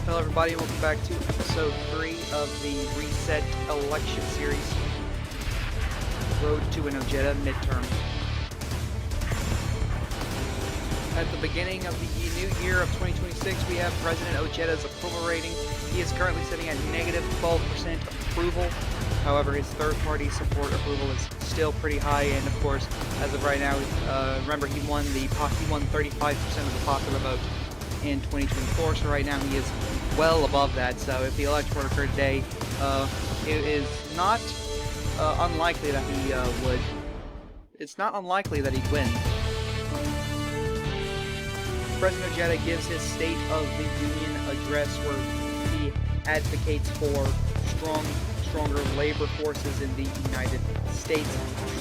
Hello everybody, welcome back to episode 3 of the Reset Election Series, Road to an Ojeda Midterm. At the beginning of the new year of 2026, we have President Ojeda's approval rating. He is currently sitting at negative 12% approval. However, his third-party support approval is still pretty high, and of course, as of right now, remember he won 35% of the popular vote in 2024, so right now he is well above that. So if the election were to occur today, it is not unlikely that he would. It's not unlikely that he'd win. President Ojeda gives his State of the Union address where he advocates for stronger labor forces in the United States,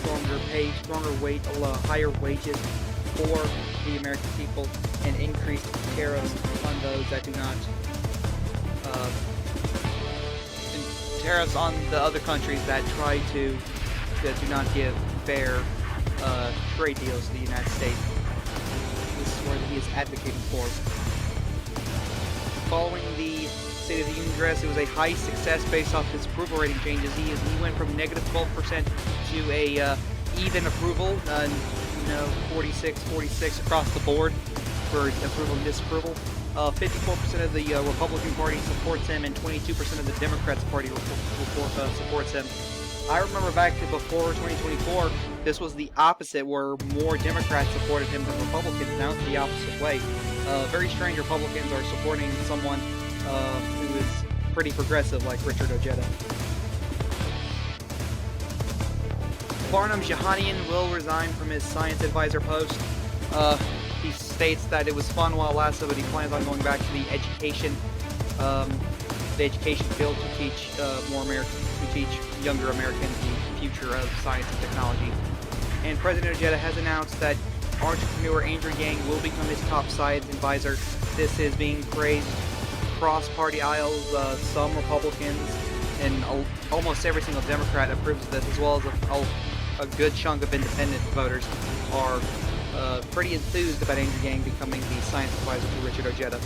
stronger pay, higher wages for the American people, and increased tariffs on those that do not, tariffs on the other countries that do not give fair trade deals to the United States. This is what he is advocating for. Following the State of the Union address, it was a high success based off his approval rating changes. He went from negative 12% to a even approval, 46 across the board for approval and disapproval. 54% of the Republican Party supports him, and 22% of the Democrats Party supports him. I remember back to before 2024, this was the opposite, where more Democrats supported him than Republicans. Now it's the opposite way. Very strange Republicans are supporting someone who is pretty progressive, like Richard Ojeda. Barnum Jahanian will resign from his science advisor post. He states that it was fun while it lasted, but he plans on going back to the education field to teach younger Americans the future of science and technology. And President Ojeda has announced that entrepreneur Andrew Yang will become his top science advisor. This is being praised across party aisles. Some Republicans and almost every single Democrat approves of this, as well as a good chunk of independent voters are pretty enthused about Andrew Yang becoming the science advisor to Richard Ojeda.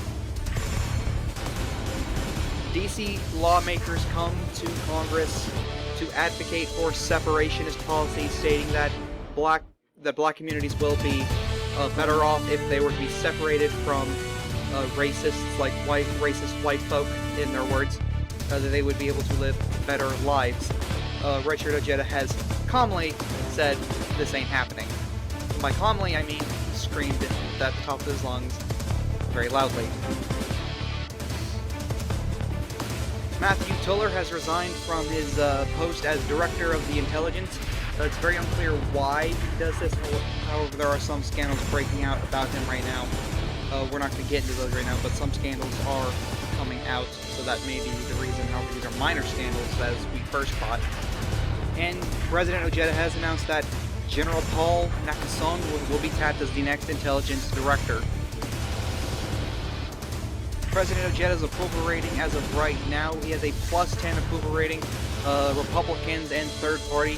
DC lawmakers come to Congress to advocate for separationist policies, stating that black communities will be better off if they were to be separated from racists, like racist white folk, in their words, that they would be able to live better lives. Richard Ojeda has calmly said this ain't happening. By calmly, I mean he screamed at the top of his lungs very loudly. Matthew Tuller has resigned from his post as Director of the Intelligence. It's very unclear why he does this. However, there are some scandals breaking out about him right now. We're not going to get into those right now, but some scandals are coming out, so that may be the reason. However, these are minor scandals, as we first thought. And President Ojeda has announced that General Paul Nakasone will be tapped as the next intelligence director. President Ojeda's approval rating as of right now, he has a plus 10 approval rating. Republicans and third party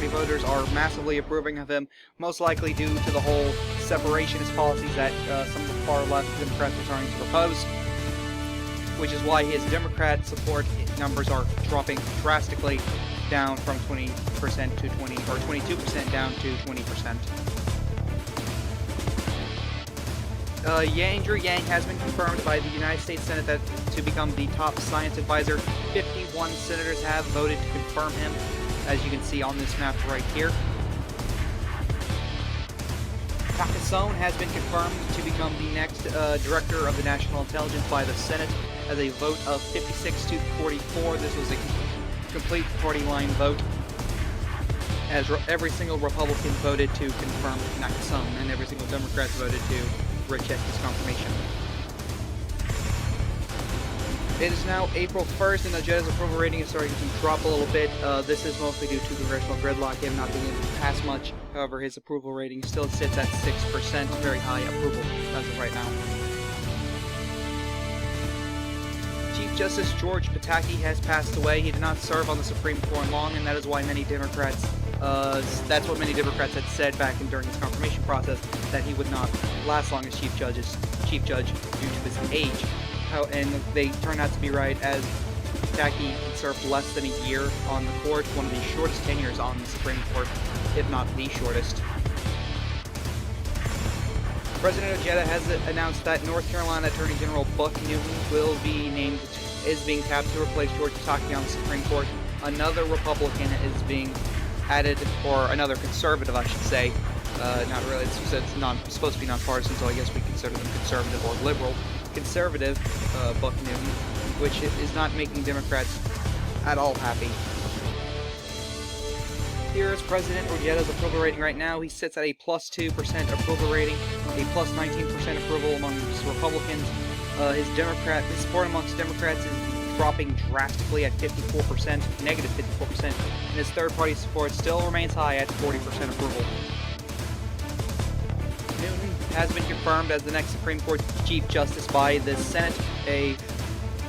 voters are massively approving of him, most likely due to the whole separationist policies that some of the far left Democrats are trying to propose, which is why his Democrat support numbers are dropping drastically, down from 20% to 20, or 22% down to 20%. Andrew Yang has been confirmed by the United States Senate to become the top science advisor. 51 senators have voted to confirm him, as you can see on this map right here. Nakasone has been confirmed to become the next director of the National Intelligence by the Senate as a vote of 56 to 44. This was a complete party line vote, as every single Republican voted to confirm Nakasone, and every single Democrat voted to reject his confirmation. It is now April 1st, and Ojeda's approval rating is starting to drop a little bit. This is mostly due to congressional gridlock, him not being able to pass much. However, his approval rating still sits at 6%, very high approval as of right now. Chief Justice George Pataki has passed away. He did not serve on the Supreme Court long, and that is why many Democrats, that's what many Democrats had said back during his confirmation process, that he would not last long as Chief Judge due to his age. and they turned out to be right, as Taki served less than a year on the court, one of the shortest tenures on the Supreme Court, if not the shortest. President Ojeda has announced that North Carolina Attorney General Buck Newton is being tapped to replace George Pataki on the Supreme Court. Another Republican is being added, or another conservative, I should say. Not really. It's not supposed to be nonpartisan, so I guess we consider them conservative or liberal. Conservative, Buck Newton, which is not making Democrats at all happy. Here is President Ojeda's approval rating right now. He sits at a plus 2% approval rating, a plus 19% approval amongst Republicans. His support amongst Democrats is dropping drastically at 54%, negative 54%, and his third-party support still remains high at 40% approval. Newton has been confirmed as the next Supreme Court Chief Justice by the Senate,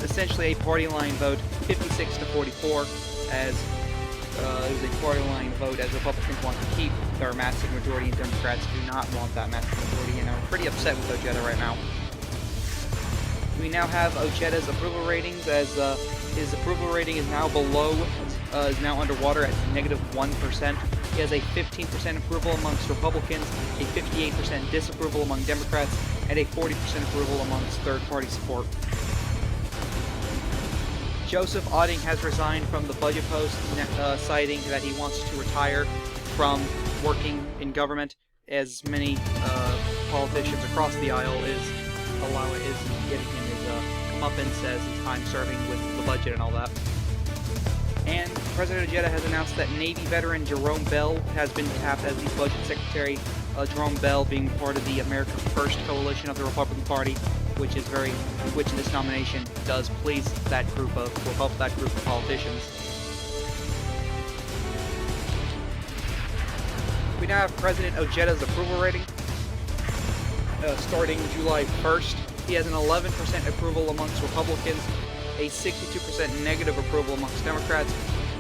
essentially a party line vote, 56 to 44, as it was a party line vote, as Republicans want to keep their massive majority and Democrats do not want that massive majority, and are pretty upset with Ojeda right now. We now have Ojeda's approval ratings, as his approval rating is now underwater at negative 1%. He has a 15% approval amongst Republicans, a 58% disapproval among Democrats, and a 40% approval amongst third-party support. Joseph Otting has resigned from the budget post, citing that he wants to retire from working in government, as many politicians across the aisle is getting him his comeuppance as his time serving with the budget and all that. And President Ojeda has announced that Navy veteran Jerome Bell has been tapped as the budget secretary. Jerome Bell being part of the America First coalition of the Republican Party, which this nomination does please that group of politicians. We now have President Ojeda's approval rating. Starting July 1st, he has an 11% approval amongst Republicans, a 62% negative approval amongst Democrats,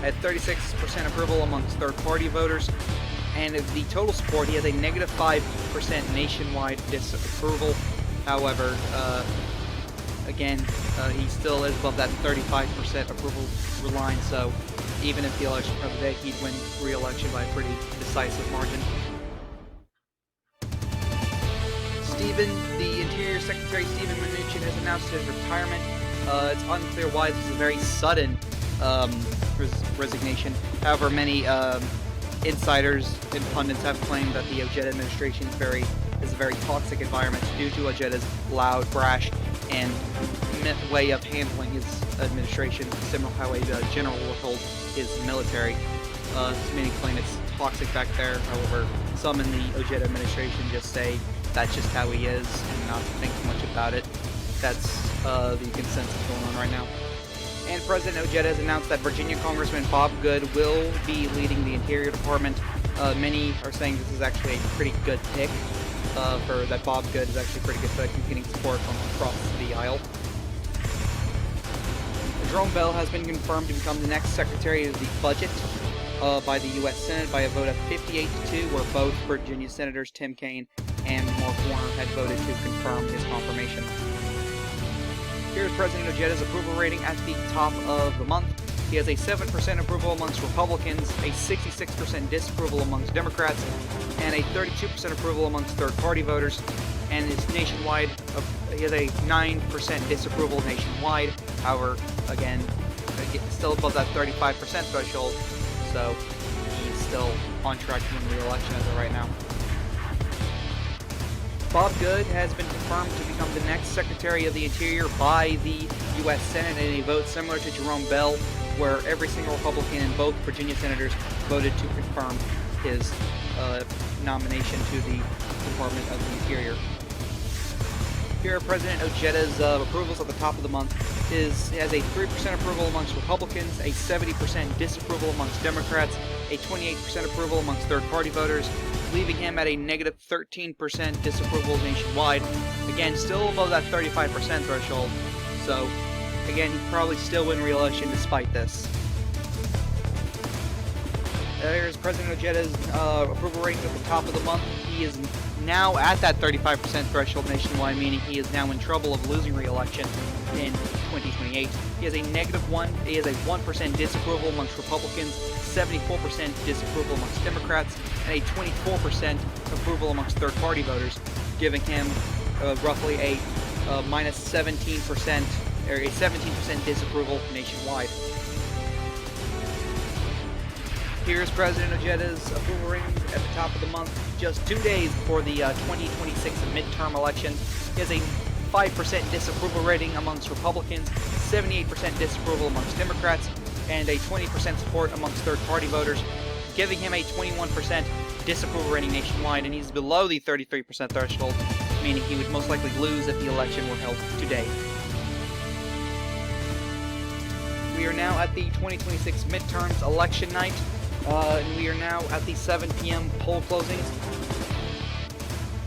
at 36% approval amongst third-party voters, and the total support, he has a negative 5% nationwide disapproval. However, again, he still is above that 35% approval line, so even if the election were today, he'd win re-election by a pretty decisive margin. The Interior Secretary Stephen Mnuchin has announced his retirement. It's unclear why this is a very sudden resignation. However, many insiders and pundits have claimed that the Ojeda administration is a very toxic environment due to Ojeda's loud, brash, and way of handling his administration, similar to how a general will hold his military. Many claim it's toxic back there. However, some in the Ojeda administration just say that's just how he is and not to think much about it. That's the consensus going on right now. And President Ojeda has announced that Virginia Congressman Bob Good will be leading the Interior Department. Many are saying this is actually a pretty good pick, that Bob Good is actually a pretty good pick. He's getting support from across the aisle. Jerome Bell has been confirmed to become the next Secretary of the Budget by the U.S. Senate by a vote of 58 to 2, where both Virginia Senators Tim Kaine and Mark Warner had voted to confirm his confirmation. Here's President Ojeda's approval rating at the top of the month. He has a 7% approval amongst Republicans, a 66% disapproval amongst Democrats, and a 32% approval amongst third-party voters. And his nationwide, he has a 9% disapproval nationwide. However, again, still above that 35% threshold, so he's still on track to win re-election as of right now. Bob Good has been confirmed to become the next Secretary of the Interior by the U.S. Senate in a vote similar to Jerome Bell, where every single Republican and both Virginia senators voted to confirm his nomination to the Department of the Interior. Here are President Ojeda's approvals at the top of the month. He has a 3% approval amongst Republicans, a 70% disapproval amongst Democrats, a 28% approval amongst third-party voters, leaving him at a negative 13% disapproval nationwide. Again, still above that 35% threshold, so again, he'd probably still win re-election despite this. There's President Ojeda's approval ratings at the top of the month. He is now at that 35% threshold nationwide, meaning he is now in trouble of losing re-election in 2028. He has a -1. He has a 1% disapproval amongst Republicans, 74% disapproval amongst Democrats, and a 24% approval amongst third-party voters, giving him roughly a -17% or a 17% disapproval nationwide. Here's President Ojeda's approval ratings at the top of the month, just 2 days before the 2026 midterm elections. He has a 5% disapproval rating amongst Republicans, 78% disapproval amongst Democrats, and a 20% support amongst third-party voters, giving him a 21% disapproval rating nationwide, and he's below the 33% threshold, meaning he would most likely lose if the election were held today. We are now at the 2026 midterms election night, and we are now at the 7 p.m. poll closings.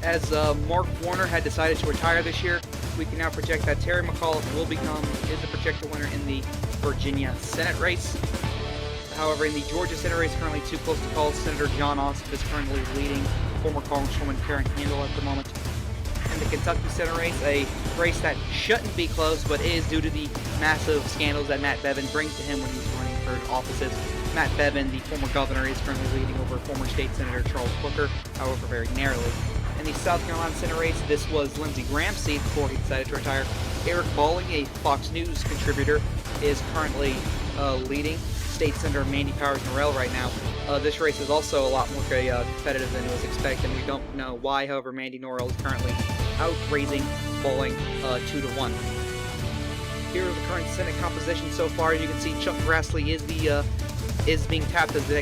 As Mark Warner had decided to retire this year, we can now project that Terry McAuliffe is the projected winner in the Virginia Senate race. However, in the Georgia Senate race, currently too close to call. Senator John Ossoff is currently leading former Congresswoman Karen Handel at the moment. In the Kentucky Senate race, a race that shouldn't be close, but is due to the massive scandals that Matt Bevin brings to him when he's running for offices. Matt Bevin, the former governor, is currently leading over former state senator Charles Booker, however very narrowly. In the South Carolina Senate race, this was Lindsey Graham's seat before he decided to retire. Eric Bolling, a Fox News contributor, is currently leading State Senator Mandy Powers-Norrell right now. This race is also a lot more competitive than it was expected. We don't know why, however, Mandy Norrell is currently outraising Bolling 2-1. Here is the current Senate composition so far. As you can see, Chuck Grassley is being tapped as the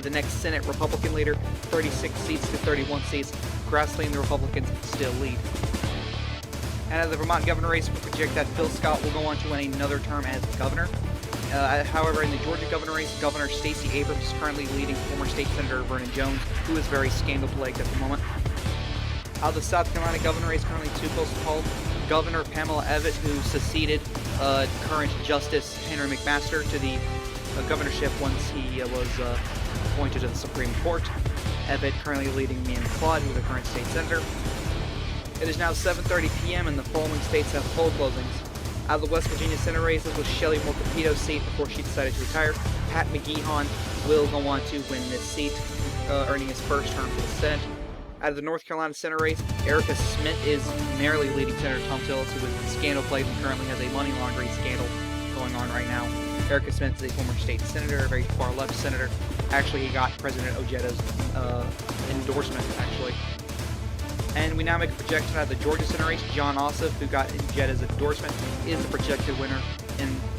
next Senate Republican leader. 36 seats to 31 seats. Grassley and the Republicans still lead. And out of the Vermont governor race, we project that Phil Scott will go on to win another term as governor. However, in the Georgia governor race, Governor Stacey Abrams is currently leading former State Senator Vernon Jones, who is very scandal-plagued at the moment. Out of the South Carolina governor race, currently too close to call. Governor Pamela Abbott, who succeeded current Justice Henry McMaster to the governorship once he was appointed to the Supreme Court. Abbott currently leading Meehan Claude, who is the current state senator. It is now 7:30 p.m. and the following states have poll closings. Out of the West Virginia Senate race, this was Shelley Moore Capito's seat before she decided to retire. Pat McGeehan will go on to win this seat, earning his first term for the Senate. Out of the North Carolina Senate race, Erica Smith is narrowly leading Senator Tom Tillis, who is scandal-plagued and currently has a money laundering scandal going on right now. Erica Smith is a former state senator, a very far-left senator. Actually, he got President Ojeda's endorsement, actually. And we now make a projection out of the Georgia Senate race. John Ossoff, who got Ojeda's endorsement, is the projected winner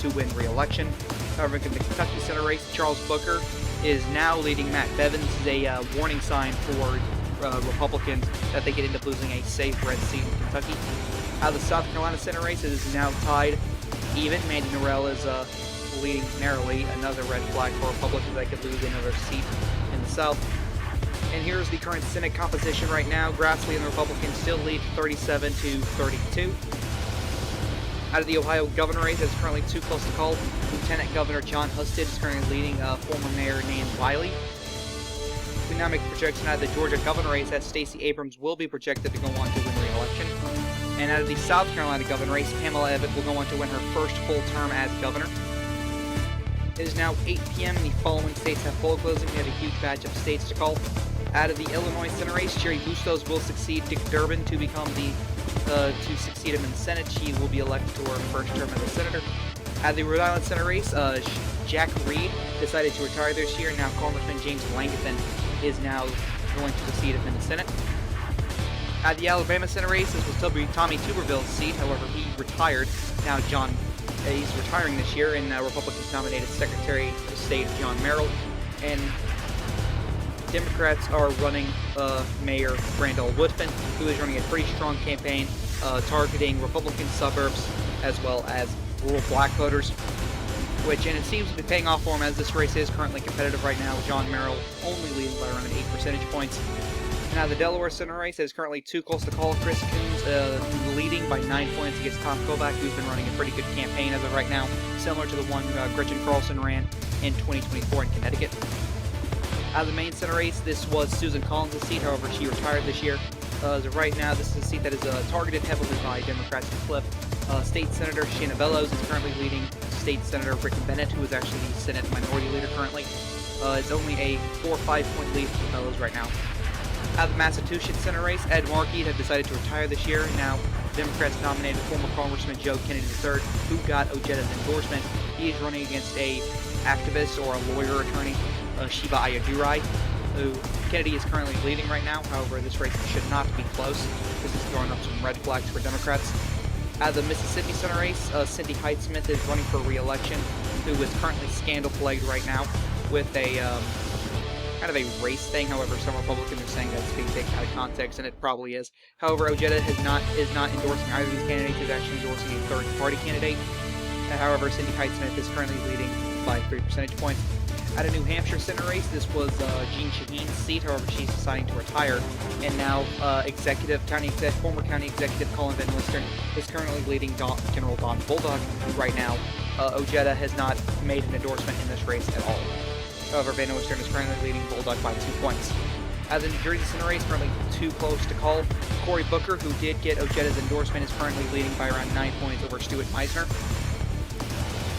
to win re-election. However, in the Kentucky Senate race, Charles Booker is now leading Matt Bevin. This is a warning sign for Republicans that they could end up losing a safe red seat in Kentucky. Out of the South Carolina Senate race, it is now tied even. Mandy Norrell is leading narrowly, another red flag for Republicans that could lose another seat in the South. And here's the current Senate composition right now. Grassley and the Republicans still lead 37 to 32. Out of the Ohio governor race, it's currently too close to call. Lieutenant Governor John Husted is currently leading former Mayor Nan Wiley. We now make a projection out of the Georgia governor race that Stacey Abrams will be projected to go on to win re-election. And out of the South Carolina governor race, Pamela Abbott will go on to win her first full term as governor. It is now 8 p.m. and the following states have poll closing. We have a huge batch of states to call. Out of the Illinois Senate race, Jerry Bustos will succeed Dick Durbin to become to succeed him in the Senate. She will be elected to her first term as a senator. Out of the Rhode Island Senate race, Jack Reed decided to retire this year. Now Congressman James Langton is now going to succeed him in the Senate. Out of the Alabama Senate race, this was Tommy Tuberville's seat. However, he retired. Now he's retiring this year, and Republicans nominated Secretary of State John Merrill. And Democrats are running Mayor Randall Woodfin, who is running a pretty strong campaign targeting Republican suburbs as well as rural black voters, and it seems to be paying off for him as this race is currently competitive right now, with John Merrill only leading by around 8 percentage points. And now the Delaware Senate race is currently too close to call. Chris Coons leading by 9 points against Tom Kovac, who's been running a pretty good campaign as of right now, similar to the one Gretchen Carlson ran in 2024 in Connecticut. Out of the main Senate race, this was Susan Collins' seat, however she retired this year. As of right now, this is a seat that is targeted heavily by Democrats in Cliff. State Senator Shanna Bellows is currently leading State Senator Rick Bennett, who is actually the Senate Minority Leader currently. It's only a 4 or 5 point lead for Bellows right now. Out of the Massachusetts Senate race, Ed Markey had decided to retire this year. Now, Democrats nominated former Congressman Joe Kennedy III, who got Ojeda's endorsement. He is running against a activist or a lawyer attorney, Shiva Ayadurai, who Kennedy is currently leading right now. However, this race should not be close. This is throwing up some red flags for Democrats. Out of the Mississippi Senate race, Cindy Heitz-Smith is running for re-election, who is currently scandal-plagued right now with a kind of a race thing. However, some Republicans are saying that it's being taken out of context, and it probably is. However, Ojeda is not endorsing either of these candidates. He's actually endorsing a third-party candidate. However, Cindy Heitz-Smith is currently leading by 3 percentage points. Out of New Hampshire Senate race, this was Jean Shaheen's seat. However, she's deciding to retire, and now former county executive Colin Van Lister is currently leading General Don Bulldog right now. Ojeda has not made an endorsement in this race at all. However, Van Lister is currently leading Bulldog by 2 points. Out of the New Jersey Senate race, currently too close to call. Cory Booker, who did get Ojeda's endorsement, is currently leading by around 9 points over Stuart Meisner.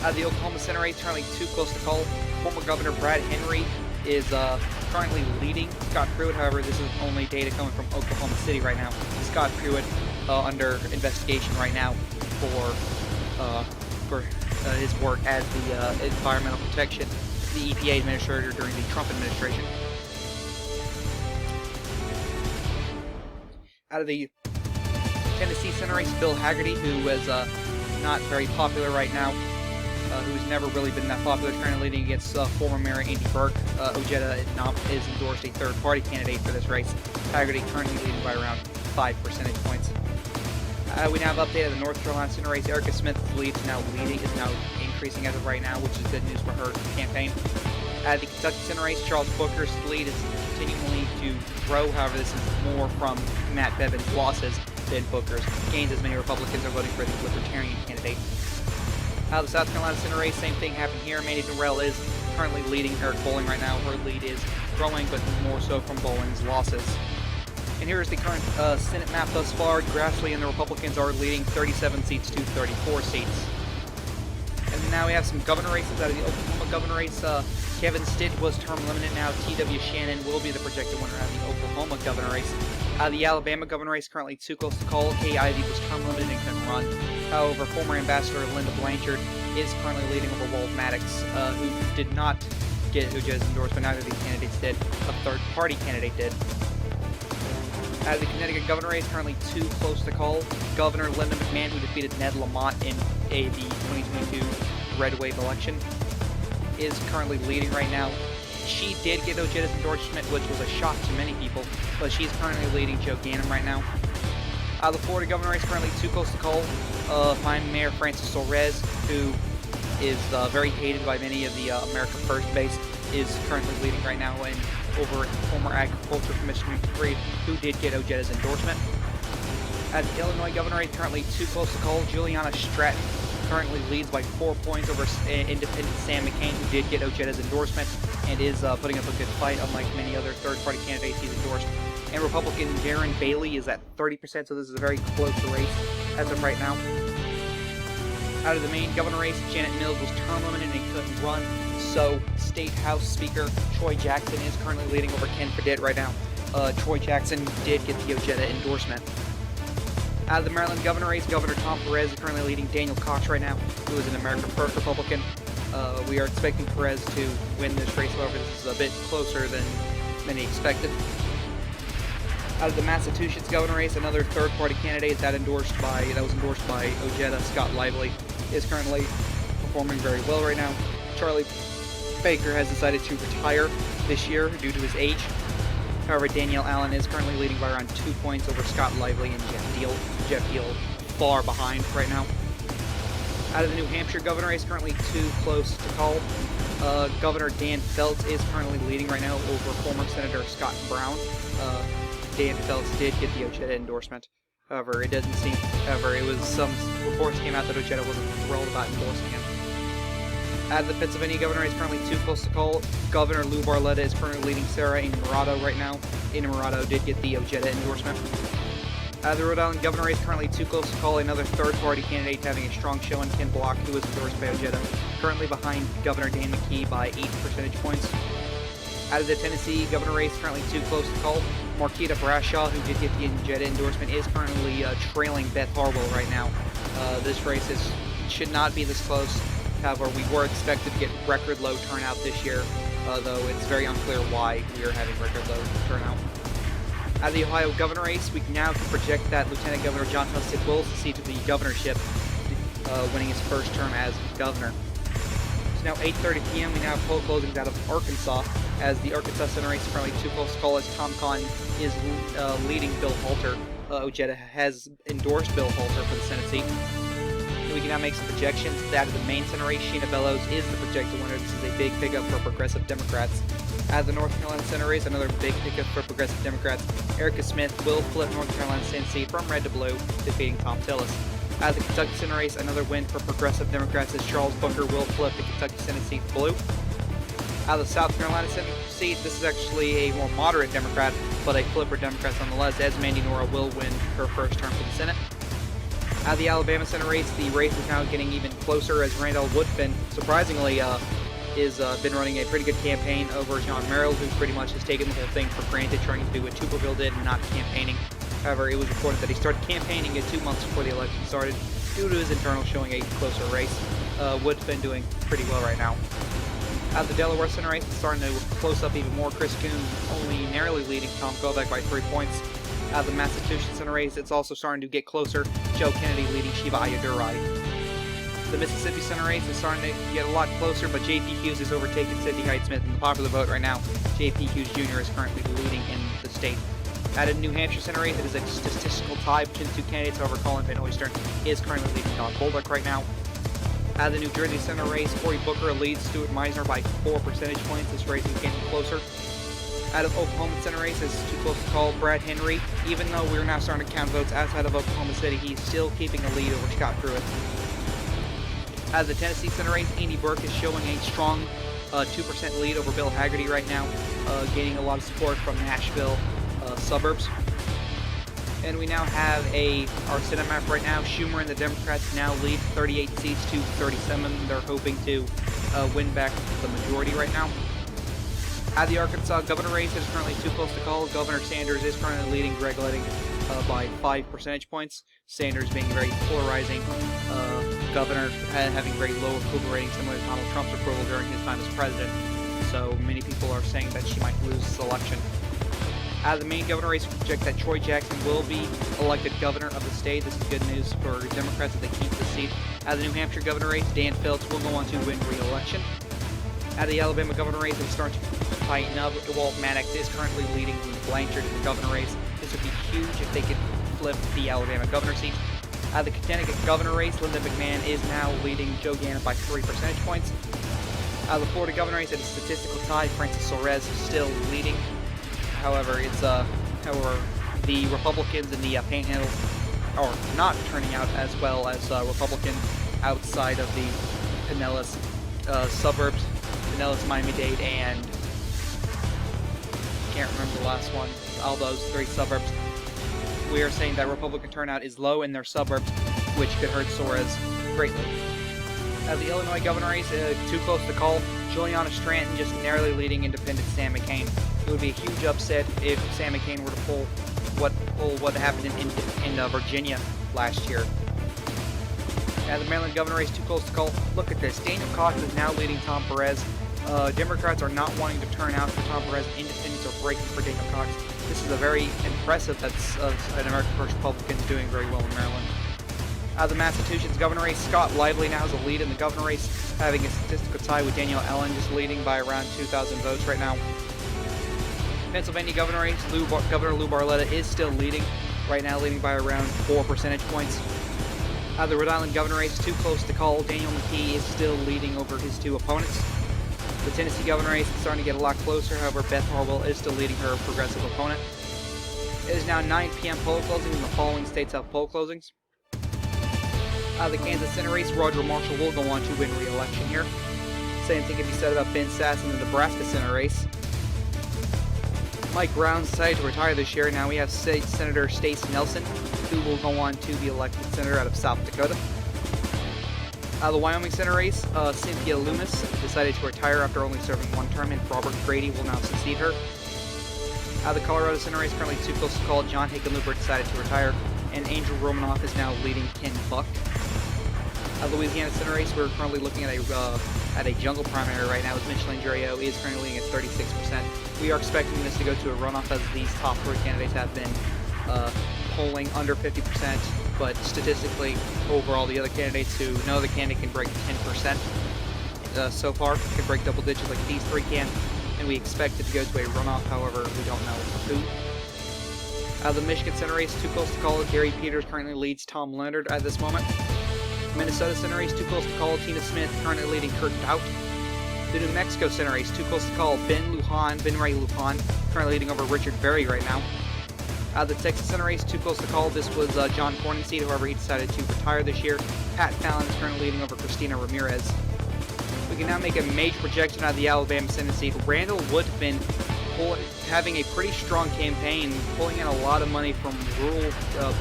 Out of the Oklahoma Senate race, currently too close to call. Former Governor Brad Henry is currently leading Scott Pruitt. However, this is only data coming from Oklahoma City right now. Scott Pruitt under investigation right now for his work as the environmental protection, the EPA administrator during the Trump administration. Out of the Tennessee Senate race, Bill Hagerty, who is not very popular right now, who's never really been that popular, is currently leading against former Mayor Andy Burke. Ojeda is endorsed a third-party candidate for this race. Hagerty currently leading by around 5 percentage points. We now have updated the North Carolina Senate race. Erica Smith's lead is now increasing as of right now, which is good news for her campaign. At the Kentucky Senate race, Charles Booker's lead is continually to grow. However, this is more from Matt Bevin's losses than Booker's gains, as many Republicans are voting for the Libertarian candidate. Out of the South Carolina Senate race, same thing happened here. Mandy Norrell is currently leading Eric Bolling right now. Her lead is growing, but more so from Bolling's losses. And here is the current Senate map thus far. Grassley and the Republicans are leading 37 seats to 34 seats. And now we have some governor races. Out of the Oklahoma governor race, Kevin Stitt was term limited. Now T.W. Shannon will be the projected winner out of the Oklahoma governor race. Out of the Alabama governor race, currently too close to call. Kay Ivey was term limited and couldn't run. However, former Ambassador Linda Blanchard is currently leading over Wald Maddox, who did not get Ojeda's endorsement. Neither of these candidates did. A third-party candidate did. Out of the Connecticut governor race, currently too close to call. Governor Linda McMahon, who defeated Ned Lamont in the 2022 red wave election, is currently leading right now. She did get Ojeda's endorsement, which was a shock to many people, but she's currently leading Joe Ganim right now. Out of the Florida governor race, currently too close to call. Prime Mayor Francis Torres, who is very hated by many of the America First base, is currently leading right now, and over former Agriculture Commissioner Reed, who did get Ojeda's endorsement. At the Illinois governor race, currently too close to call. Juliana Stratton currently leads by 4 points over independent Sam McCain, who did get Ojeda's endorsement and is putting up a good fight, unlike many other third-party candidates he's endorsed. And Republican Darren Bailey is at 30%, so this is a very close race as of right now. Out of the main governor race, Janet Mills was term limited and couldn't run, so State House Speaker Troy Jackson is currently leading over Ken Fredette right now. Troy Jackson did get the Ojeda endorsement. Out of the Maryland governor race, Governor Tom Perez is currently leading Daniel Cox right now, who is an America First Republican. We are expecting Perez to win this race, however, this is a bit closer than many expected. Out of the Massachusetts governor race, another third-party candidate that was endorsed by Ojeda, Scott Lively, is currently performing very well right now. Charlie Baker has decided to retire this year due to his age. However, Danielle Allen is currently leading by around 2 points over Scott Lively and Jeff Deal. Jeff Deal far behind right now. Out of the New Hampshire governor race, currently too close to call. Governor Dan Feltz is currently leading right now over former Senator Scott Brown. Dan Feltz did get the Ojeda endorsement. However, some reports came out that Ojeda wasn't thrilled about endorsing him. The Pennsylvania governor race currently too close to call. Governor Lou Barletta is currently leading Sarah Innamorato right now. Innamorato did get the Ojeda endorsement. The Rhode Island governor race currently too close to call. Another third-party candidate having a strong showing, Ken Block, who was endorsed by Ojeda, currently behind Governor Dan McKee by 8 percentage points. Out of the Tennessee governor race, currently too close to call. Marquita Brashaw, who did get the Ojeda endorsement, is currently trailing Beth Harwell right now. This race should not be this close. However, we were expected to get record low turnout this year, though it's very unclear why we are having record low turnout. Out of the Ohio governor race, we now can project that Lieutenant Governor John Husted will succeed to the governorship, winning his first term as governor. It's now 8:30 p.m. We now have poll closings out of Arkansas, as the Arkansas Senate race is currently too close to call, as Tom Cotton is leading Bill Halter. Ojeda has endorsed Bill Halter for the Senate seat. We can now make some projections. That of the main Senate race, Sheena Bellows is the projected winner. This is a big pickup for progressive Democrats. Out of the North Carolina Senate race, another big pickup for progressive Democrats. Erica Smith will flip North Carolina Senate seat from red to blue, defeating Tom Tillis. Out of the Kentucky Senate race, another win for progressive Democrats, as Charles Booker will flip the Kentucky Senate seat blue. Out of the South Carolina Senate seat, this is actually a more moderate Democrat, but a flip for Democrats nonetheless, as Mandy Nora will win her first term for the Senate. Out of the Alabama Senate race, the race is now getting even closer, as Randall Woodfin, surprisingly, is been running a pretty good campaign over John Merrill, who pretty much has taken the whole thing for granted, trying to do what Tuberville did and not campaigning. However, it was reported that he started campaigning 2 months before the election started, due to his internal showing a closer race. Woodfin doing pretty well right now. Out of the Delaware Senate race, it's starting to close up even more. Chris Coon only narrowly leading Tom Kovac by 3 points. Out of the Massachusetts Senate race, it's also starting to get closer. Joe Kennedy leading Shiva Ayyadurai. The Mississippi Senate race is starting to get a lot closer, but J.P. Hughes has overtaken Sidney Hyde-Smith in the popular vote right now. J.P. Hughes Jr. is currently leading in the state. Out of the New Hampshire Senate race, it is a statistical tie between the two candidates. However, Colin Van Oystern is currently leading Don Bolduc right now. Out of the New Jersey Senate race, Cory Booker leads Stuart Meisner by 4 percentage points. This race is getting closer. Out of Oklahoma Senate race, it's too close to call. Brad Henry, even though we're now starting to count votes outside of Oklahoma City, he's still keeping a lead over Scott Pruitt. Out of the Tennessee Senate race, Andy Burke is showing a strong 2% lead over Bill Haggerty right now, gaining a lot of support from Nashville suburbs. And we now have our Senate map right now. Schumer and the Democrats now lead 38 seats to 37. They're hoping to win back the majority right now. Out of the Arkansas governor race, it is currently too close to call. Governor Sanders is currently leading Greg Leding by 5 percentage points. Sanders being very polarizing. Governor having very low approval rating, similar to Donald Trump's approval during his time as president. So many people are saying that she might lose this election. Out of the Maine governor race, we project that Troy Jackson will be elected governor of the state. This is good news for Democrats if they keep the seat. Out of the New Hampshire governor race, Dan Phillips will go on to win re-election. Out of the Alabama governor race, it's starting to tighten up. Walt Maddox is currently leading Blanchard in the governor race. This would be huge if they could flip the Alabama governor seat. Out of the Connecticut governor race, Linda McMahon is now leading Joe Gannon by 3 percentage points. Out of the Florida governor race, it's a statistical tie. Francis Suarez is still leading. However, the Republicans in the Panhandle are not turning out as well as Republicans outside of the Pinellas suburbs. Pinellas, Miami-Dade, and can't remember the last one. All those 3 suburbs. We are saying that Republican turnout is low in their suburbs, which could hurt Suarez greatly. Out of the Illinois governor race, too close to call. Juliana Stranton just narrowly leading independent Sam McCain. It would be a huge upset if Sam McCain were to pull what happened in Virginia last year. Now the Maryland governor race, too close to call. Look at this. Daniel Cox is now leading Tom Perez. Democrats are not wanting to turn out for Tom Perez. Independents are breaking for Daniel Cox. This is a very impressive that's an American First Republican doing very well in Maryland. Out of the Massachusetts governor race, Scott Lively now has a lead in the governor race, having a statistical tie with Danielle Ellen, just leading by around 2,000 votes right now. Pennsylvania governor race, Governor Lou Barletta is still leading, right now leading by around 4 percentage points. Out of the Rhode Island governor race, too close to call. Daniel McKee is still leading over his 2 opponents. The Tennessee governor race is starting to get a lot closer. However, Beth Harwell is still leading her progressive opponent. It is now 9 p.m. poll closing, and the following states have poll closings. Out of the Kansas Senate race, Roger Marshall will go on to win re-election here. Same thing can be said about Ben Sass in the Nebraska Senate race. Mike Brown decided to retire this year. Now we have Senator Stacey Nelson, who will go on to be elected senator out of South Dakota. Out of the Wyoming Senate race, Cynthia Loomis decided to retire after only serving one term, and Robert Grady will now succeed her. Out of the Colorado Senate race, currently too close to call, John Hickenlooper decided to retire, and Angel Romanoff is now leading Ken Buck. Out of the Louisiana Senate race, we're currently looking at a jungle primary right now, with Mitchell Andreo is currently leading at 36%. We are expecting this to go to a runoff, as these top 3 candidates have been polling under 50%, but statistically, overall, the other candidates who know the candidate can break 10% so far, can break double digits like these 3 can, and we expect it to go to a runoff. However, we don't know who. Out of the Michigan Senate race, too close to call, Gary Peters currently leads Tom Leonard at this moment. Minnesota Senate race, too close to call, Tina Smith currently leading Kurt Doubt. The New Mexico Senate race, too close to call, Ben Ray Lujan, currently leading over Richard Berry right now. Out of the Texas Senate race, too close to call, this was John Cornyn's seat, however he decided to retire this year. Pat Fallon is currently leading over Christina Ramirez. We can now make a major projection out of the Alabama Senate seat. Randall Woodfin having a pretty strong campaign, pulling in a lot of money from rural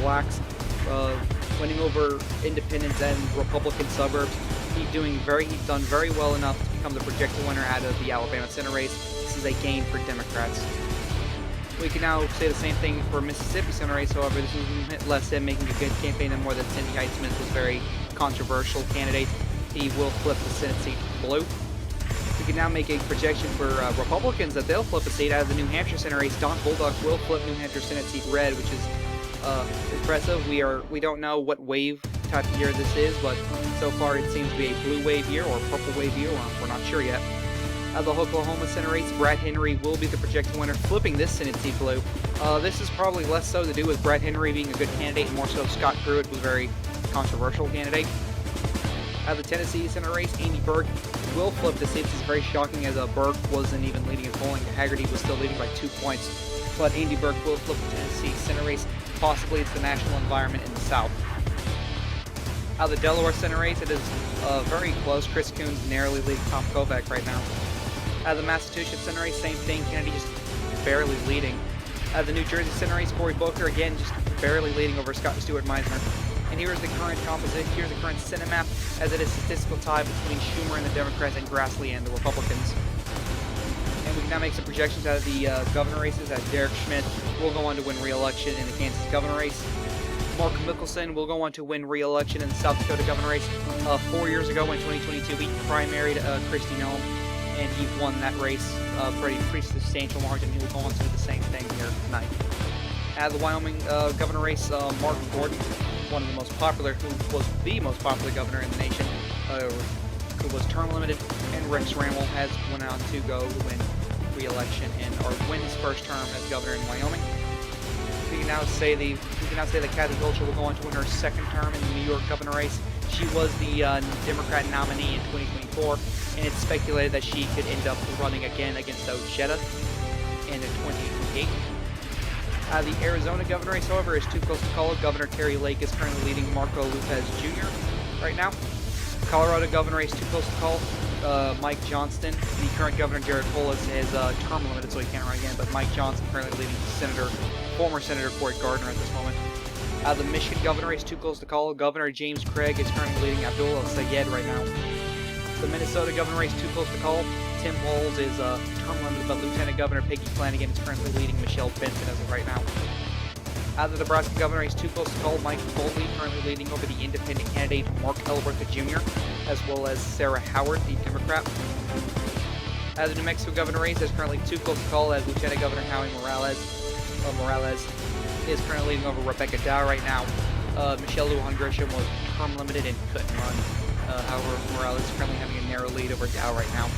blacks, winning over independents and Republican suburbs. He's done very well enough to become the projected winner out of the Alabama Senate race. This is a gain for Democrats. We can now say the same thing for Mississippi Senate race. However, this is less him making a good campaign and more that Cindy Height-Smith was a very controversial candidate. He will flip the Senate seat blue. We can now make a projection for Republicans that they'll flip a seat out of the New Hampshire Senate race. Don Bolduc will flip New Hampshire Senate seat red, which is impressive. We don't know what wave type of year this is, but so far it seems to be a blue wave year or a purple wave year. We're not sure yet. Out of the Oklahoma Senate race, Brad Henry will be the projected winner, flipping this Senate seat blue. This is probably less so to do with Brad Henry being a good candidate, and more so Scott Pruitt was a very controversial candidate. Out of the Tennessee Senate race, Andy Berg will flip the seat. This is very shocking, as Berg wasn't even leading in polling. Haggerty was still leading by 2 points, but Andy Berg will flip the Tennessee Senate race. Possibly it's the national environment in the South. Out of the Delaware Senate race, it is very close. Chris Coons narrowly leading Tom Kovac right now. Out of the Massachusetts Senate race, same thing. Kennedy just barely leading. Out of the New Jersey Senate race, Cory Booker again just barely leading over Scott Stewart Meisner. And here's the current composition. Here's the current Senate map, as it is a statistical tie between Schumer and the Democrats and Grassley and the Republicans. And we can now make some projections out of the governor races, as Derek Schmidt will go on to win re-election in the Kansas governor race. Mark Mickelson will go on to win re-election in the South Dakota governor race. 4 years ago in 2022, he primaried Kristi Noem, and he won that race pretty substantial margin. He will go on to do the same thing here tonight. Out of the Wyoming governor race, Mark Gordon, one of the most popular, who was the most popular governor in the nation, who was term limited, and Rex Ramel has went on to go to win re-election or win his first term as governor in Wyoming. We can now say that Kathy Hochul will go on to win her second term in the New York governor race. She was the Democrat nominee in 2024, and it's speculated that she could end up running again against Ojeda in 2028. The Arizona governor race, however, is too close to call. Governor Terry Lake is currently leading Marco Lopez Jr. right now. Colorado governor race, too close to call. Mike Johnston, the current governor, Jared Polis, is term limited, so he can't run again, but Mike Johnson currently leading former Senator Cory Gardner at this moment. The Michigan governor race, too close to call. Governor James Craig is currently leading Abdul El-Sayed right now. The Minnesota governor race, too close to call. Tim Walz is term limited, but Lieutenant Governor Peggy Flanagan is currently leading Michelle Benson as of right now. Out of the Nebraska governor race, too close to call. Mike Foley currently leading over the independent candidate Mark Elbertha Jr., as well as Sarah Howard, the Democrat. Out of the New Mexico governor race, is currently too close to call, as Lieutenant Governor Howie Morales is currently leading over Rebecca Dow right now. Michelle Lujan Grisham was term limited and couldn't run. However, Morales is currently having a narrow lead over Dow right now.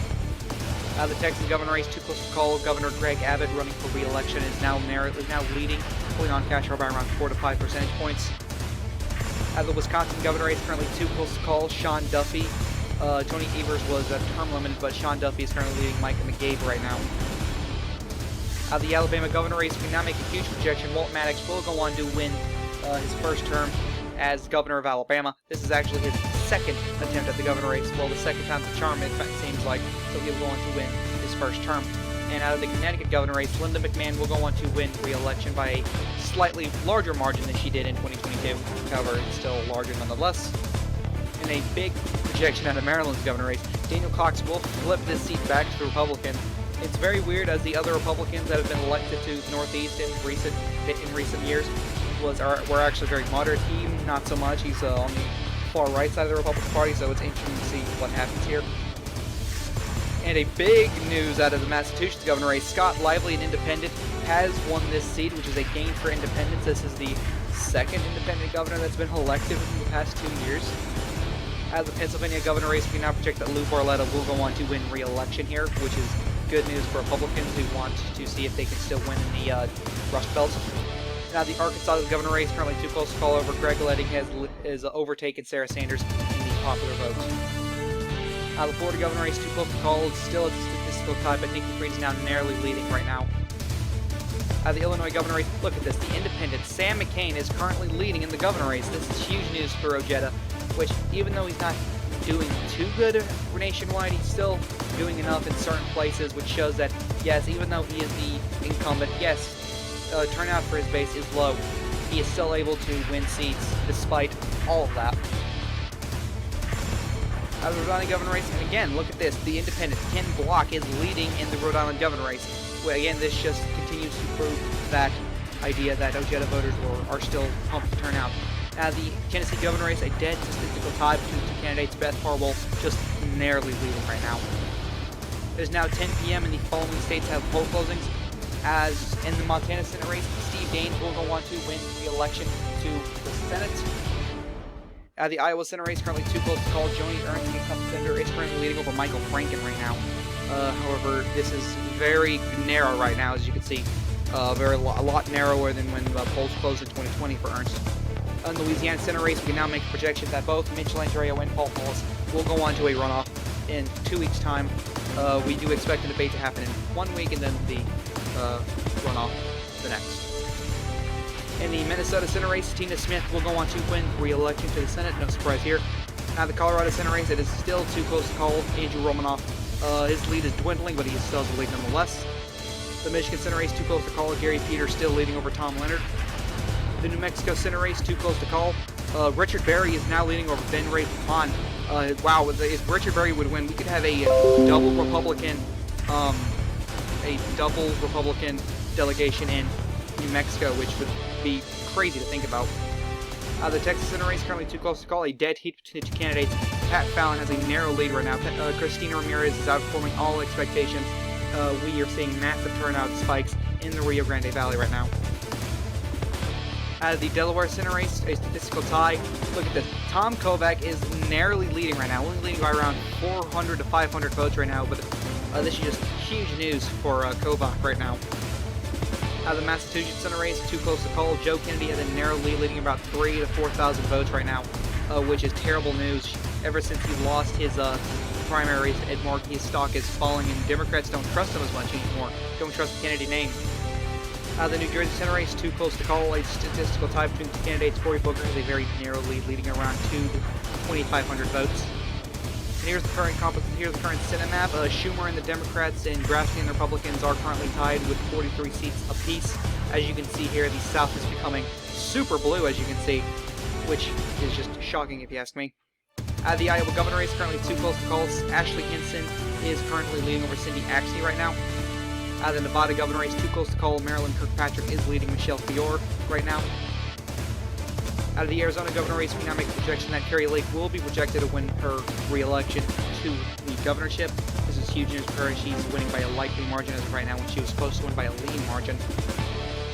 The Texas governor race, too close to call. Governor Greg Abbott, running for re-election, is now leading, pulling on cash by around 4 to 5 percentage points. The Wisconsin governor race, currently too close to call. Sean Duffy. Tony Evers was term limited, but Sean Duffy is currently leading Micah McGabe right now. The Alabama governor race, we now make a huge projection. Walt Maddox will go on to win his first term as governor of Alabama. This is actually his second attempt at the governor race. Well, the second time's the charm, it seems like, so he'll go on to win his first term. And out of the Connecticut governor race, Linda McMahon will go on to win re-election by a slightly larger margin than she did in 2022. However, it's still larger nonetheless. In a big projection out of Maryland's governor race, Daniel Cox will flip this seat back to the Republican. It's very weird, as the other Republicans that have been elected to the Northeast in recent years were actually very moderate. He, not so much. He's on the far right side of the Republican Party, so it's interesting to see what happens here. And a big news out of the Massachusetts governor race, Scott Lively, an independent, has won this seat, which is a gain for independents. This is the second independent governor that's been elected within the past 2 years. Out of the Pennsylvania governor race, we now project that Lou Barletta will go on to win re-election here, which is good news for Republicans who want to see if they can still win in the Rust Belt. Now, the Arkansas governor race, currently too close to call over. Greg Leding has overtaken Sarah Sanders in the popular vote. The Florida governor race, too close to call. It's still a statistical tie, but Nikki Fried is now narrowly leading right now. The Illinois governor race, look at this. The independent, Sam McCain, is currently leading in the governor race. This is huge news for Ojeda, which, even though he's not doing too good nationwide, he's still doing enough in certain places, which shows that, yes, even though he is the incumbent, yes, turnout for his base is low. He is still able to win seats despite all of that. Out of the Rhode Island governor race, and again, look at this. The independent, Ken Block, is leading in the Rhode Island governor race. Well, again, this just continues to prove that idea that Ojeda voters are still pumped to turn out. The Tennessee governor race, a dead statistical tie between the two candidates. Beth Harwell just narrowly leading right now. It is now 10 p.m. and the following states have poll closings. As in the Montana Senate race, Steve Daines will go on to win re-election to the Senate. The Iowa Senate race, currently too close to call. Joni Ernst, the incumbent senator, is currently leading over Michael Franken right now. However, this is very narrow right now, as you can see. A lot narrower than when the polls closed in 2020 for Ernst. In the Louisiana Senate race, we can now make a projection that both Mitch Landrio and Paul Paulus will go on to a runoff in 2 weeks' time. We do expect the debate to happen in 1 week and then the runoff the next. In the Minnesota Senate race, Tina Smith will go on to win re-election to the Senate. No surprise here. Now the Colorado Senate race, it is still too close to call. Andrew Romanoff, his lead is dwindling, but he still has a lead nonetheless. The Michigan Senate race, too close to call. Gary Peters still leading over Tom Leonard. The New Mexico Senate race, too close to call. Richard Berry is now leading over Ben Ray Pupon. Wow, if Richard Berry would win, we could have a double Republican delegation in New Mexico, which would be crazy to think about. The Texas Senate race, currently too close to call. A dead heat between the two candidates. Pat Fallon has a narrow lead right now. Christina Ramirez is outperforming all expectations. We are seeing massive turnout spikes in the Rio Grande Valley right now. Out of the Delaware Senate race, a statistical tie. Look at this. Tom Kovac is narrowly leading right now, only leading by around 400 to 500 votes right now, but this is just huge news for Kovac right now. Out of the Massachusetts Senate race, too close to call. Joe Kennedy has a narrow lead, leading about 3,000 to 4,000 votes right now, which is terrible news. Ever since he lost his primary race to Ed Markey, his stock is falling, and Democrats don't trust him as much anymore. Don't trust the Kennedy name. Out of the New Jersey Senate race, too close to call. A statistical tie between the two candidates. Cory Booker has a very narrow lead, leading around 2,000 to 2,500 votes. And here's the current Senate map. Schumer and the Democrats and Grassley and the Republicans are currently tied with 43 seats apiece. As you can see here, the South is becoming super blue, as you can see, which is just shocking if you ask me. The Iowa governor race, currently too close to call. Ashley Hinson is currently leading over Cindy Axne right now. The Nevada governor race, too close to call. Marilyn Kirkpatrick is leading Michelle Fior right now. Out of the Arizona governor race, we now make a projection that Carrie Lake will be projected to win her re-election to the governorship. This is huge news for her. She's winning by a likely margin as of right now, when she was supposed to win by a lean margin.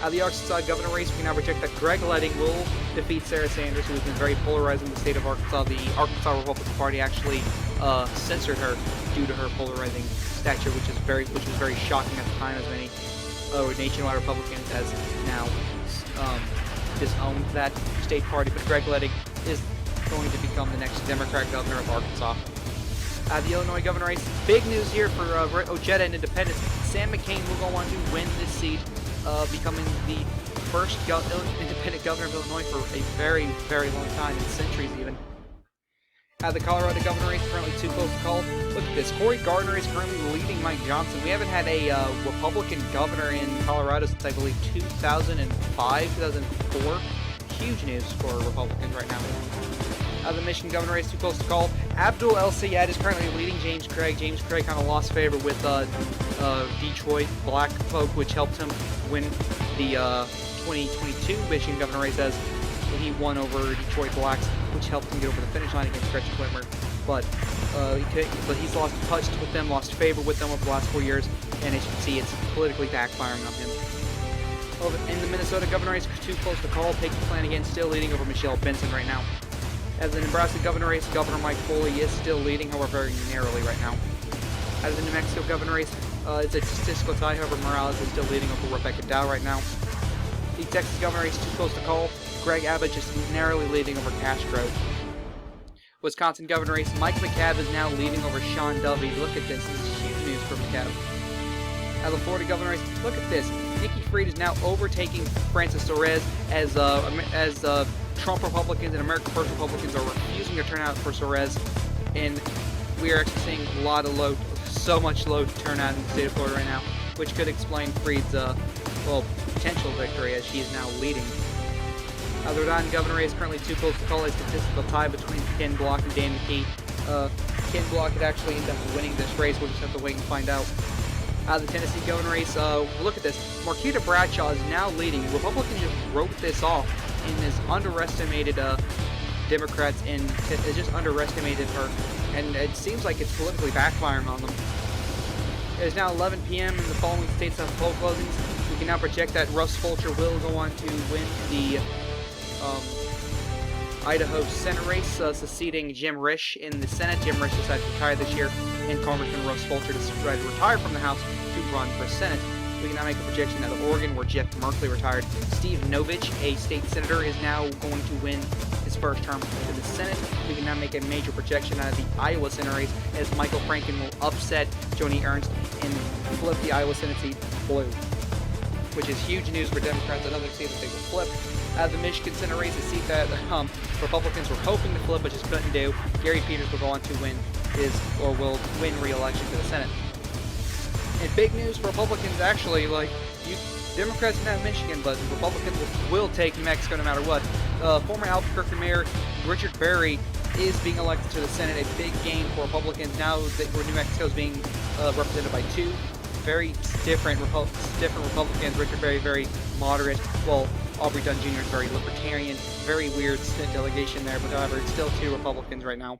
Out of the Arkansas governor race, we now project that Greg Leding will defeat Sarah Sanders, who has been very polarizing in the state of Arkansas. The Arkansas Republican Party actually censored her due to her polarizing stature, which was very shocking at the time, as many nationwide Republicans has now disowned that state party. But Greg Leding is going to become the next Democrat governor of Arkansas. The Illinois governor race, big news here for Ojeda and independents. Sam McCain will go on to win this seat, becoming the first independent governor of Illinois for a very, very long time, in centuries even. The Colorado governor race currently too close to call. Look at this. Cory Gardner is currently leading Mike Johnson. We haven't had a Republican governor in Colorado since, I believe, 2005, 2004. Huge news for Republicans right now. The Michigan governor race too close to call. Abdul El Sayed is currently leading James Craig. James Craig kind of lost favor with Detroit black folk, which helped him win the 2022 Michigan governor race, as he won over Detroit blacks, which helped him get over the finish line against Gretchen Whitmer. But he's lost touch with them, lost favor with them over the last 4 years, and as you can see, it's politically backfiring on him. In the Minnesota governor race, too close to call. Peggy Flanagan still leading over Michelle Benson right now. As the Nebraska governor race, Governor Mike Foley is still leading, however, very narrowly right now. As the New Mexico governor race, it's a statistical tie, however, Morales is still leading over Rebecca Dow right now. The Texas governor race, too close to call. Greg Abbott just narrowly leading over Castro. Wisconsin governor race, Mike McCabe is now leading over Sean Dovey. Look at this. This is huge news for McCabe. At the Florida governor race, look at this. Nikki Fried is now overtaking Francis Suarez as Trump Republicans and America First Republicans are refusing to turn out for Suarez, and we are actually seeing so much low turnout in the state of Florida right now, which could explain Fried's potential victory, as she is now leading. The Rhode Island governor race currently too close to call. A statistical tie between Ken Block and Dan McKee. Ken Block could actually end up winning this race. We'll just have to wait and find out. The Tennessee governor race, look at this. Marquita Bradshaw is now leading. Republicans just wrote this off and is underestimated Democrats and has just underestimated her. And it seems like it's politically backfiring on them. It is now 11 p.m. and the following states have poll closings. We can now project that Russ Fulcher will go on to win the Idaho Senate race, succeeding Jim Risch in the Senate. Jim Risch decided to retire this year, and Congressman Russ Fulcher decided to retire from the House to run for Senate. We can now make a projection out of Oregon, where Jeff Merkley retired. Steve Novich, a state senator, is now going to win his first term to the Senate. We can now make a major projection out of the Iowa Senate race, as Michael Franken will upset Joni Ernst and flip the Iowa Senate seat blue, which is huge news for Democrats. Another seat that they will flip. The Michigan Senate race, a seat that Republicans were hoping to flip but just couldn't do. Gary Peters will go on to win will win re-election to the Senate. And big news for Republicans, actually, Democrats can have Michigan, but Republicans will take New Mexico no matter what. Former Albuquerque Mayor Richard Berry is being elected to the Senate, a big game for Republicans now that where New Mexico is being represented by two very different Republicans. Richard Berry, very moderate, while Aubrey Dunn Jr. is very libertarian. Very weird delegation there, but however, it's still two Republicans right now.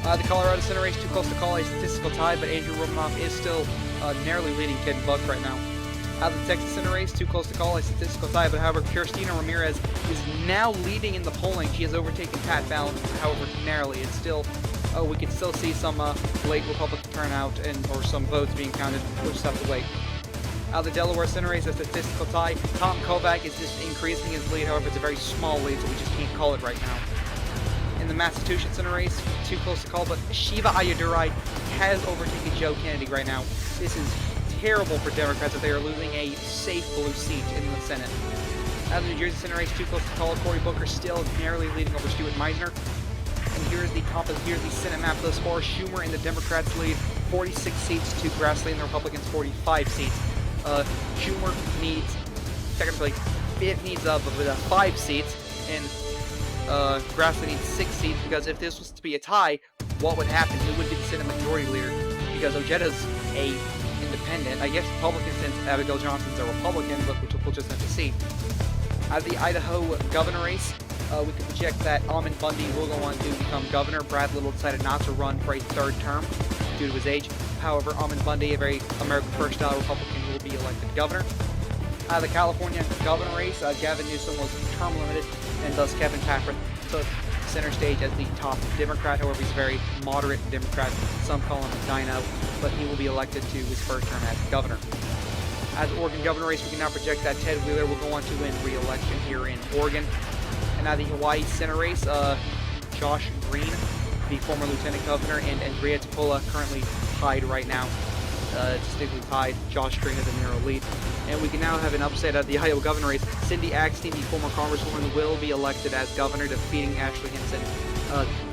The Colorado Senate race, too close to call, a statistical tie, but Andrew Romanoff is still narrowly leading Ken Buck right now. The Texas Senate race, too close to call, a statistical tie, but however, Kirstina Ramirez is now leading in the polling. She has overtaken Pat Fallon, however, narrowly. It's still, we can still see some late Republican turnout or some votes being counted. We'll just have to wait. The Delaware Senate race, a statistical tie. Tom Kovac is just increasing his lead, however, it's a very small lead, so we just can't call it right now. In the Massachusetts Senate race, too close to call, but Shiva Ayyadurai has overtaken Joe Kennedy right now. This is terrible for Democrats that they are losing a safe blue seat in the Senate. The New Jersey Senate race, too close to call. Cory Booker still narrowly leading over Stuart Meisner. And here's the Senate map thus far. Schumer and the Democrats lead 46 seats to Grassley and the Republicans 45 seats. Schumer needs, technically, it needs 5 seats, and Grassley needs 6 seats, because if this was to be a tie, what would happen? Who would be the Senate majority leader? Because Ojeda's a independent. I guess Republican, since Abigail Johnson's a Republican, but which we'll just have to see. Out of the Idaho governor race, we can project that Almond Bundy will go on to become governor. Brad Little decided not to run for a 3rd term due to his age. However, Almond Bundy, a very America First style Republican, will be elected governor. The California governor race, Gavin Newsom was term limited, and thus Kevin Patrick took center stage as the top Democrat. However, he's a very moderate Democrat. Some call him a dino, but he will be elected to his 1st term as governor. As Oregon governor race, we can now project that Ted Wheeler will go on to win re-election here in Oregon. And now the Hawaii Senate race, Josh Green, the former lieutenant governor, and Andrea Topola currently tied right now. Distinctly tied. Josh Green is a narrow lead. And we can now have an upset at the Iowa governor race. Cindy Axtee, the former congresswoman, will be elected as governor, defeating Ashley Hinson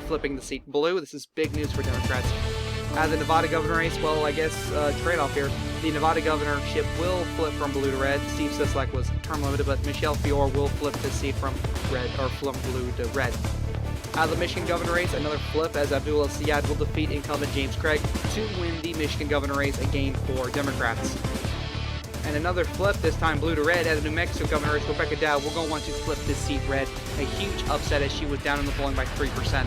flipping the seat blue. This is big news for Democrats. The Nevada governor race, well, I guess trade-off here. The Nevada governorship will flip from blue to red. Steve Sisolak was term limited, but Michelle Fiore will flip the seat from red or from blue to red. The Michigan governor race, another flip as Abdullah Syed will defeat incumbent James Craig to win the Michigan governor race again for Democrats. And another flip, this time blue to red, as the New Mexico governor race, Rebecca Dow will go on to flip this seat red. A huge upset as she was down in the polling by 3%.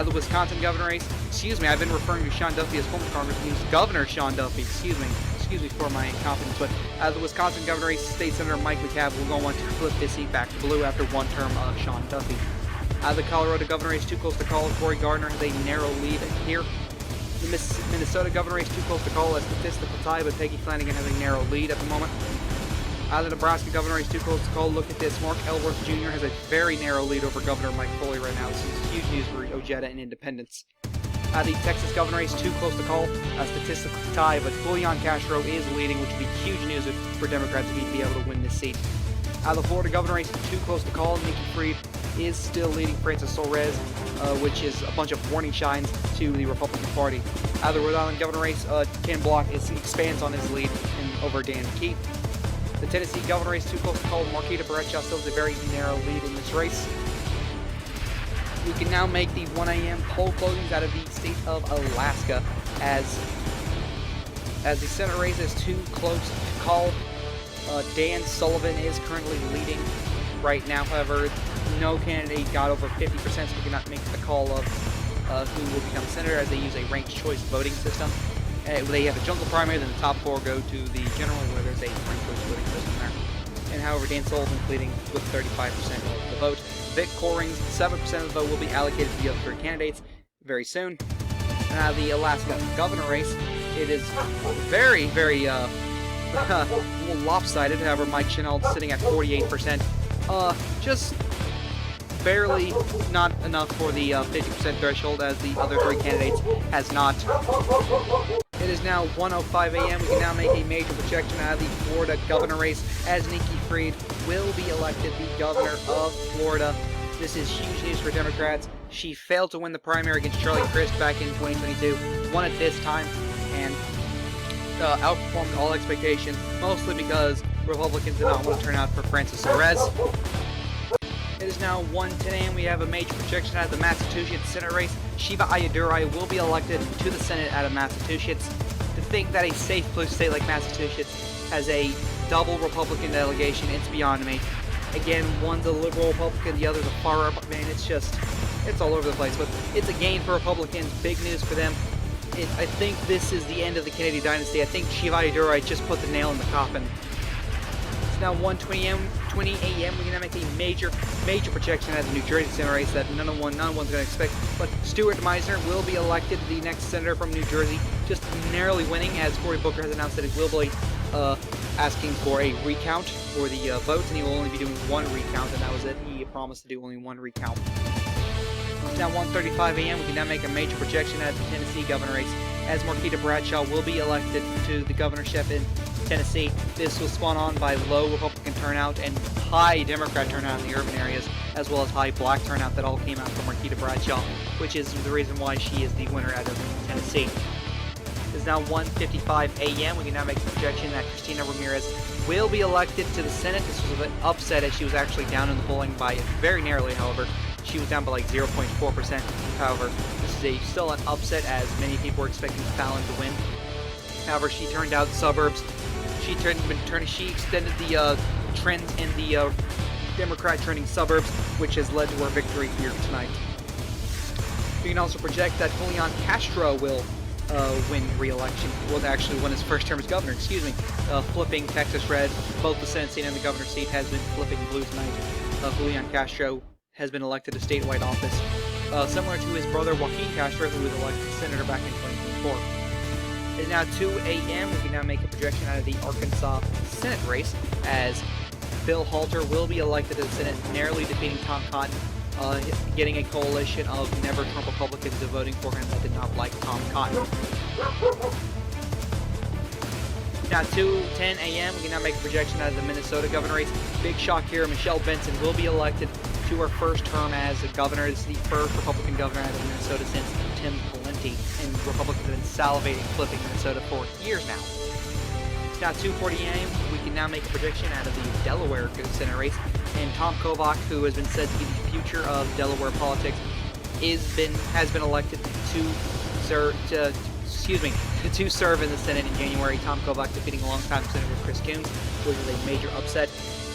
The Wisconsin governor race, I've been referring to Sean Duffy as former Congressman. He was Governor Sean Duffy, excuse me for my incompetence, but the Wisconsin governor race, State Senator Mike McCabe will go on to flip this seat back to blue after one term of Sean Duffy. The Colorado governor race, too close to call. Cory Gardner has a narrow lead here. The Minnesota governor race, too close to call. A statistical tie, but Peggy Flanagan has a narrow lead at the moment. The Nebraska governor race, too close to call. Look at this. Mark Ellsworth Jr. has a very narrow lead over Governor Mike Foley right now. This is huge news for Ojeda and independents. The Texas governor race, too close to call. A statistical tie, but Julian Castro is leading, which would be huge news for Democrats if he'd be able to win this seat. The Florida governor race, too close to call. Nikki Fried is still leading Francis Suarez, which is a bunch of warning signs to the Republican Party. The Rhode Island governor race, Ken Block expands on his lead over Dan McKee. The Tennessee governor race, too close to call. Marquita Bradshaw still has a very narrow lead in this race. We can now make the 1 a.m. poll closings out of the state of Alaska as the Senate race is too close to call. Dan Sullivan is currently leading right now. However, no candidate got over 50%, so we cannot make the call of who will become senator as they use a ranked choice voting system. They have a jungle primary, then the top 4 go to the general where there's a ranked choice voting system there. And however, Dan Sullivan's leading with 35% of the vote. Vic Coring's 7% of the vote will be allocated to the other 3 candidates very soon. The Alaska governor race, it is very, very lopsided. However, Mike Chenault sitting at 48%. Just barely not enough for the 50% threshold as the other 3 candidates has not. It is now 1:05 a.m. We can now make a major projection out of the Florida governor race as Nikki Fried will be elected the governor of Florida. This is huge news for Democrats. She failed to win the primary against Charlie Crist back in 2022, won it this time, and outperformed all expectations, mostly because Republicans did not want to turn out for Francis Suarez. It is now 1:10 a.m. We have a major projection out of the Massachusetts Senate race. Shiva Ayyadurai will be elected to the Senate out of Massachusetts. To think that a safe blue state like Massachusetts has a double Republican delegation, it's beyond me. Again, one's a liberal Republican, the other's a far right. Man, it's all over the place. But it's a gain for Republicans, big news for them. I think this is the end of the Kennedy dynasty. I think Shiva Ayyadurai just put the nail in the coffin. It's now 1:20 a.m. We can now make a major projection at the New Jersey Senate race that no one's going to expect. But Stuart Meisner will be elected the next senator from New Jersey, just narrowly winning, as Cory Booker has announced that he will be asking for a recount for the votes, and he will only be doing 1 recount, and that was it. He promised to do only 1 recount. It's now 1:35 a.m. We can now make a major projection at the Tennessee governor race, as Marquita Bradshaw will be elected to the governorship in Tennessee. This was spun on by low Republican turnout and high Democrat turnout in the urban areas, as well as high black turnout that all came out from Marquita Bradshaw, which is the reason why she is the winner out of Tennessee. It is now 1:55 a.m. We can now make a projection that Cristina Ramirez will be elected to the Senate. This was an upset as she was actually down in the polling by very narrowly, however. She was down by like 0.4%. However, this is still an upset as many people were expecting Fallon to win. However, she turned out suburbs. She extended the trends in the Democrat trending suburbs, which has led to her victory here tonight. We can also project that Julian Castro will win re-election. Will actually win his first term as governor, flipping Texas red. Both the Senate seat and the governor's seat has been flipping blue tonight. Julian Castro has been elected to statewide office, similar to his brother Joaquin Castro, who was elected senator back in 2024. It is now 2 a.m. We can now make a projection out of the Arkansas Senate race, as Bill Halter will be elected to the Senate, narrowly defeating Tom Cotton, getting a coalition of never Trump Republicans voting for him that did not like Tom Cotton. Now 2:10 a.m. we can now make a projection out of the Minnesota governor race. Big shock here, Michelle Benson will be elected to her first term as a governor. This is the first Republican governor out of Minnesota since Tim Pawlenty, and Republicans have been salivating flipping Minnesota for years now. It's now 2:40 a.m. We can now make a prediction out of the Delaware Senate race, and Tom Kovach, who has been said to be the future of Delaware politics, has been elected to serve in the Senate in January. Tom Kovach defeating longtime Senator Chris Coons, which is a major upset.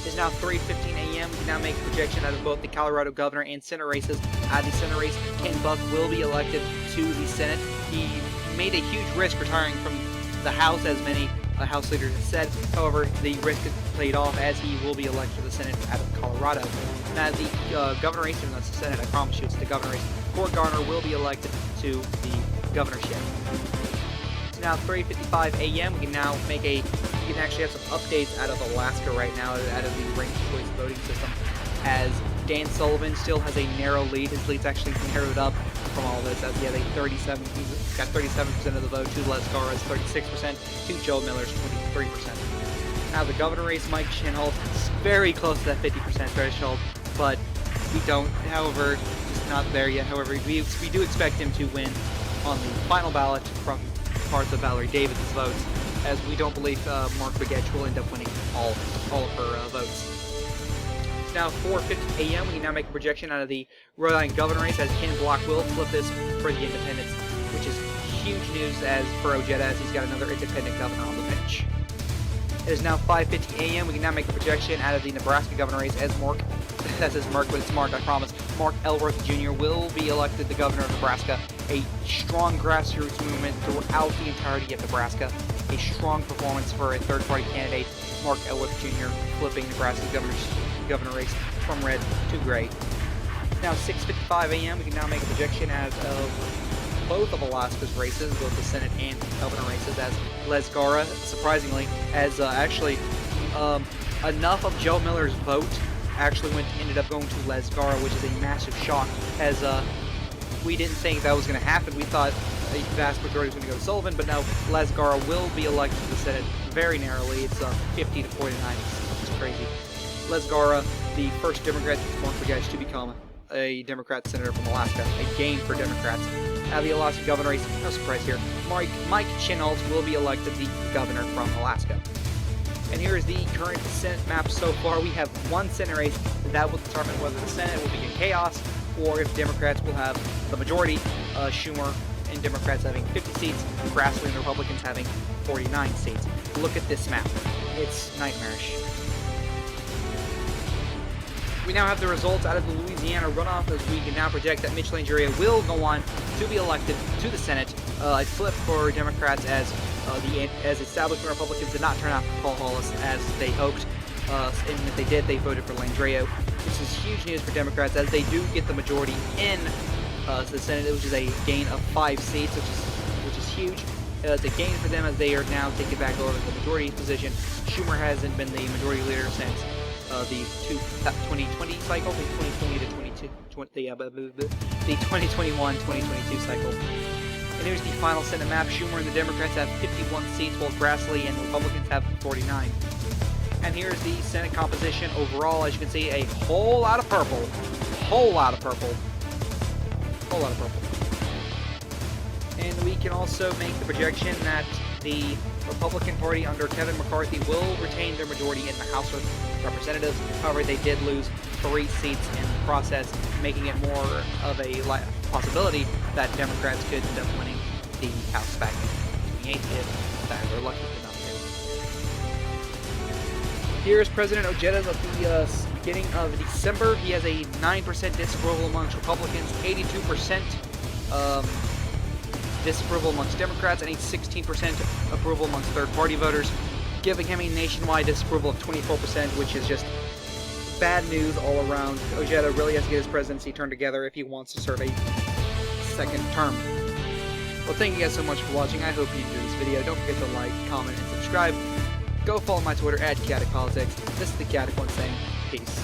It's now 3:15 a.m. We can now make a projection out of both the Colorado governor and Senate races. Out of the Senate race, Ken Buck will be elected to the Senate. He made a huge risk retiring from the House, as many House leaders have said. However, the risk is played off as he will be elected to the Senate out of Colorado. Now, the governor race, even though it's the Senate, I promise you it's the governor race. Court Garner will be elected to the governorship. It's now 3:55 a.m. We can actually have some updates out of Alaska right now, out of the ranked choice voting system, as Dan Sullivan still has a narrow lead. His lead's actually narrowed up from all this, as he has a 37%. He's got 37% of the vote to Les Garra's 36%, to Joe Miller's 23%. Now the governor race, Mike Chenholt is very close to that 50% threshold, but we don't. However, just not there yet. However, we do expect him to win on the final ballot from parts of Valerie Davis' votes, as we don't believe Mark Begich will end up winning all of her votes. It's now 4:50 a.m. We can now make a projection out of the Rhode Island governor race, as Ken Block will flip this for the independents, which is huge news as for Ojeda, as he's got another independent governor on the bench. It is now 5:50 a.m. We can now make a projection out of the Nebraska governor race, as that says Mark, but it's Mark, I promise. Mark Elworth Jr. will be elected the governor of Nebraska. A strong grassroots movement throughout the entirety of Nebraska. A strong performance for a third-party candidate, Mark Elworth Jr., flipping Nebraska's governor race from red to gray. Now 6:55 a.m. We can now make a projection out of both of Alaska's races, both the Senate and governor races, as Les Garra, surprisingly, has enough of Joe Miller's vote actually ended up going to Les Garra, which is a massive shock, as we didn't think that was going to happen. We thought a vast majority was going to go to Sullivan, but no, Les Garra will be elected to the Senate very narrowly. It's 50 to 49. It's crazy. Les Garra, the first Democrat since Mark Begich to become a Democrat senator from Alaska, a gain for Democrats. Now the Alaska governor race, no surprise here, Mike Chenholt will be elected the governor from Alaska. And here is the current Senate map so far. We have one Senate race that will determine whether the Senate will be in chaos or if Democrats will have the majority. Schumer and Democrats having 50 seats, Grassley and the Republicans having 49 seats. Look at this map. It's nightmarish. We now have the results out of the Louisiana runoff, as we can now project that Mitch Landria will go on to be elected to the Senate. A flip for Democrats, as establishment Republicans did not turn out for Paul Hollis as they hoped, and if they did, they voted for Landria. This is huge news for Democrats, as they do get the majority in the Senate, which is a gain of 5 seats, which is huge. It's a gain for them, as they are now taking back over the majority position. Schumer hasn't been the majority leader since the 2020 cycle, the 2021-2022 cycle. And here's the final Senate map. Schumer and the Democrats have 51 seats, while Grassley and the Republicans have 49. And here's the Senate composition overall. As you can see, a whole lot of purple. And we can also make the projection that the Republican Party under Kevin McCarthy will retain their majority in the House of Representatives. However, they did lose 3 seats in the process, making it more of a possibility that Democrats could end up winning the House back in 2028 if they're lucky enough to. Here's President Ojeda at the beginning of December. He has a 9% disapproval amongst Republicans, 82% disapproval amongst Democrats, and a 16% approval amongst third-party voters, giving him a nationwide disapproval of 24%, which is just bad news all around. Ojeda really has to get his presidency turned together if he wants to serve a second term. Well, thank you guys so much for watching. I hope you enjoyed this video. Don't forget to like, comment, and subscribe. Go follow my Twitter @ChaoticPolitics. This is the Chaotic One saying peace.